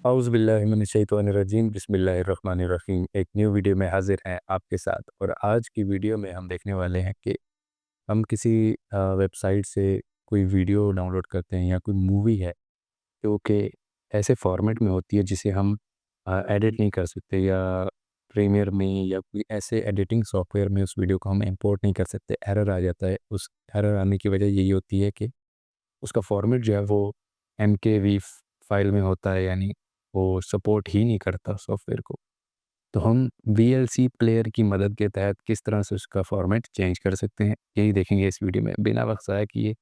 औज़ुबिल्लाहिमिनश्शैतानिर्रजीम बिस्मिल्लाहिर्रहमानिर्रहीम। एक new video में हाज़िर हैं आपके साथ। और आज की वीडियो में हम देखने वाले हैं कि हम किसी वेबसाइट से कोई वीडियो डाउनलोड करते हैं या कोई मूवी है जो कि ऐसे फॉर्मेट में होती है जिसे हम एडिट नहीं कर सकते, या प्रीमियर में या कोई ऐसे एडिटिंग सॉफ्टवेयर में उस वीडियो को हम इंपोर्ट नहीं कर सकते, एरर आ जाता है। उस एरर आने की वजह यही होती है कि उसका फॉर्मेट जो है वो एमकेवी फाइल में होता है, यानी वो सपोर्ट ही नहीं करता सॉफ्टवेयर को। तो हम वीएलसी प्लेयर की मदद के तहत किस तरह से उसका फॉर्मेट चेंज कर सकते हैं, यही देखेंगे इस वीडियो में। बिना वक्त ज़ाया किए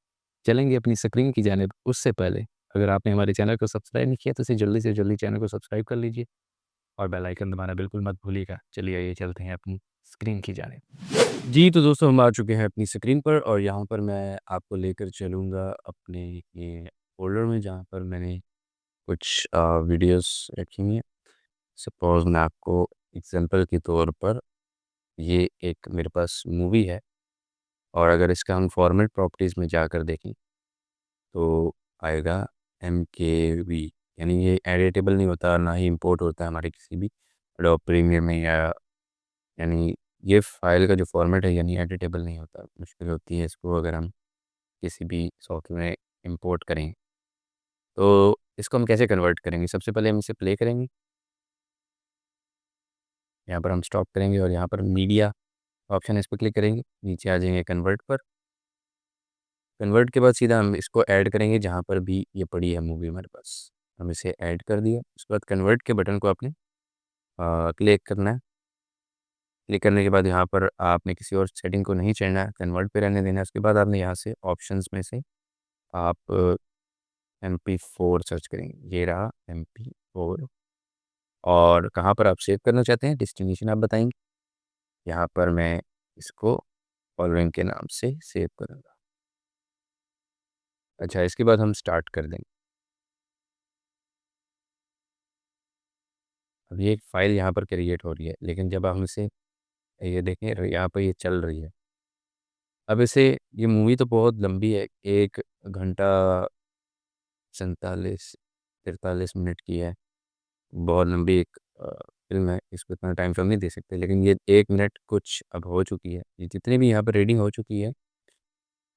चलेंगे अपनी स्क्रीन की जानिब। उससे पहले अगर आपने हमारे चैनल को सब्सक्राइब नहीं किया तो इसे जल्दी से जल्दी चैनल को सब्सक्राइब कर लीजिए और बेल आइकन दबाना बिल्कुल मत भूलिएगा। चलिए ये चलते हैं अपनी स्क्रीन की जानिब। जी, तो दोस्तों हम आ चुके हैं अपनी स्क्रीन पर, और यहाँ पर मैं आपको लेकर चलूँगा अपने ये फ़ोल्डर में जहाँ पर मैंने कुछ वीडियोस रखी हुई हैं। सपोज़ मैं आपको एग्ज़ाम्पल के तौर पर, ये एक मेरे पास मूवी है, और अगर इसका हम फॉर्मेट प्रॉपर्टीज़ में जाकर देखें तो आएगा एमकेवी, यानी ये एडिटेबल नहीं होता, ना ही इंपोर्ट होता है हमारे किसी भी एडोब प्रीमियर में, या यानी ये फ़ाइल का जो फॉर्मेट है यानी एडिटेबल नहीं होता। मुश्किल होती है इसको अगर हम किसी भी सॉफ्टवेयर में इंपोर्ट करें। तो इसको हम कैसे कन्वर्ट करेंगे? सबसे पहले हम इसे प्ले करेंगे, यहाँ पर हम स्टॉप करेंगे और यहाँ पर मीडिया ऑप्शन, इस पर क्लिक करेंगे, नीचे आ जाएंगे कन्वर्ट पर। कन्वर्ट के बाद सीधा हम इसको ऐड करेंगे जहाँ पर भी ये पड़ी है मूवी हमारे पास। हम इसे ऐड कर दिया, उसके बाद कन्वर्ट के बटन को आपने क्लिक करना है। क्लिक करने के बाद यहाँ पर आपने किसी और सेटिंग को नहीं चढ़ना है, कन्वर्ट पे रहने देना है। उसके बाद आपने यहाँ से ऑप्शंस में से आप MP4 सर्च करेंगे, ये रहा MP4। और कहाँ पर आप सेव करना चाहते हैं, डेस्टिनेशन आप बताएंगे। यहाँ पर मैं इसको फॉलोइंग के नाम से सेव करूँगा। अच्छा, इसके बाद हम स्टार्ट कर देंगे। अब ये एक फ़ाइल यहाँ पर क्रिएट हो रही है, लेकिन जब हम इसे ये देखें यहाँ पर ये चल रही है। अब इसे, ये मूवी तो बहुत लंबी है, 1 घंटा 47 43 मिनट की है। बहुत लंबी एक फ़िल्म है, इसको इतना टाइम तो हम नहीं दे सकते, लेकिन ये 1 मिनट कुछ अब हो चुकी है। ये जितनी भी यहाँ पर रीडिंग हो चुकी है,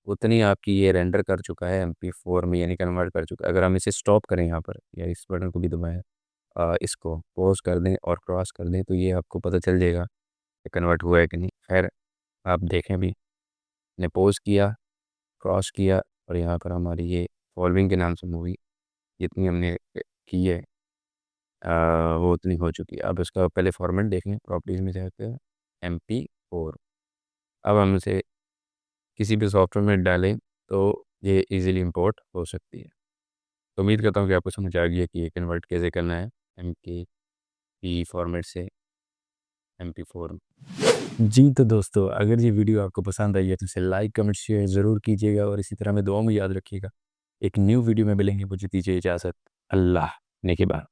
उतनी आपकी ये रेंडर कर चुका है MP4 में, यानी कन्वर्ट कर चुका है। अगर हम इसे स्टॉप करें यहाँ पर, या इस बटन को भी दबाएँ, इसको पॉज़ कर दें और क्रॉस कर दें, तो ये आपको पता चल जाएगा कि कन्वर्ट हुआ है कि नहीं। खैर, आप देखें भी, मैंने पॉज़ किया, क्रॉस किया, और यहाँ पर हमारी ये फॉलोइंग के नाम से मूवी जितनी हमने की है, वो उतनी हो चुकी है। अब इसका पहले फॉर्मेट देख लें, प्रॉपर्टीज़ में जाते हैं, MP4। अब हम इसे किसी भी सॉफ्टवेयर में डालें तो ये ईज़िली इंपोर्ट हो सकती है। तो उम्मीद करता हूँ कि आपको समझ आ गई है कि ये कन्वर्ट कैसे करना है MP फॉर्मेट से MP4 में। जी, तो दोस्तों अगर ये वीडियो आपको पसंद आई है तो इसे लाइक, कमेंट, शेयर ज़रूर कीजिएगा, और इसी तरह में दुआ में याद रखिएगा। एक न्यू वीडियो में मिलेंगे, मुझे दीजिए इजाज़त। अल्लाह ने के बाद।